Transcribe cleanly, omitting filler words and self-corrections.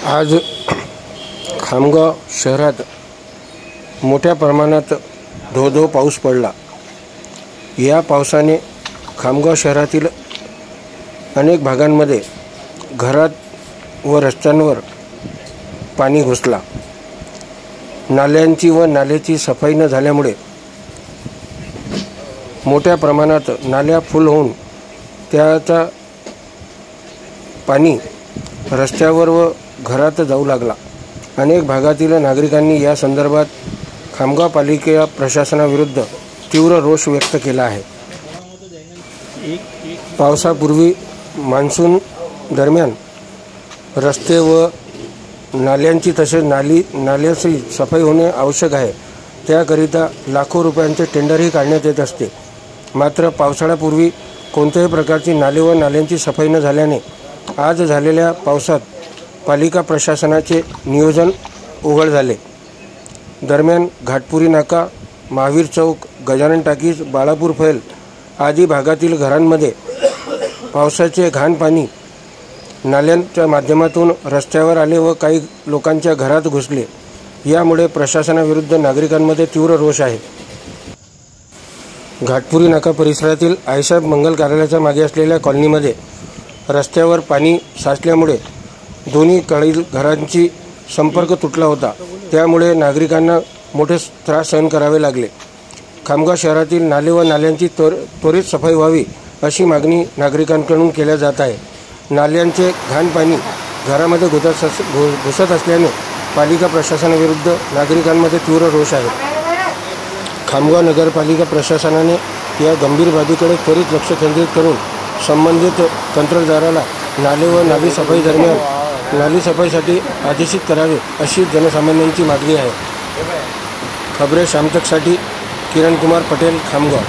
आज खामगाव शहरात मोठ्या प्रमाणात धो पाऊस पडला। या पावसाने खामगाव शहरातील अनेक भागांमध्ये घरात व रस्त्यांवर पाणी घुसला। नाल्यांची व नाल्याची सफाई न झाल्यामुळे मोठ्या प्रमाणात नाल्या फुल होऊन त्याचा पाणी रस्त्यावर व घरात जाऊ लागला। अनेक भागातील नागरिकांनी या संदर्भात खामगाव पालिका प्रशासनाविरुद्ध तीव्र रोष व्यक्त केला आहे। पावसापूर्वी मान्सून दरम्यान रस्ते व नाल्यांची तसेच नाल्याची सफाई होणे आवश्यक आहे। त्याकरिता लाखो रुपयांचे टेंडरही काढण्यात येत असते। मात्र पावसाळ्यापूर्वी कोणत्याही प्रकारची नाले व नाल्यांची सफाई न झाल्याने आज झालेल्या पावसात पालिका प्रशासनाचे नियोजन उघड झाले। दरम्यान घाटपुरी नाका, महावीर चौक, गजानन टाकीज, बाळापूर फैल आदी भागातील घरांमध्ये पावसाचे घाण पाणी नाल्यांच्या माध्यमातून रस्त्यावर आले व काही लोकांच्या घरात घुसले। यामुळे प्रशासनाविरुद्ध नागरिकांमध्ये तीव्र रोष आहे। घाटपुरी नाका परिसरातील आईसाहेब मंगल कार्यालयाच्या मागे असलेल्या कॉलनीमध्ये रस्त्यावर पाणी साचल्यामुळे दोन्ही कडील घरांची संपर्क तुटला होता। त्यामुळे नागरिकांना मोठे त्रास सहन करावे लागले। खामगाव शहरातील नाले व नाल्यांची त्वरित सफाई व्हावी अशी मागणी नागरिकांकडून केल्या जात आहे। नाल्यांचे घाण पाणी घरामध्ये घुसत असल्याने पालिका प्रशासनाविरुद्ध नागरिकांमध्ये तीव्र रोष आहे। खामगाव नगरपालिका प्रशासनाने या गंभीर बाबीकडे त्वरित लक्ष केंद्रित करून संबंधित कंत्राटदाराला नाले व नाली सफाई दरम्यान नाली सफाईसाठी आदेशित करावे अशी जनसामान्यांची मागणी आहे। खबरे शामतकसाठी किरण कुमार पटेल, खामगाव।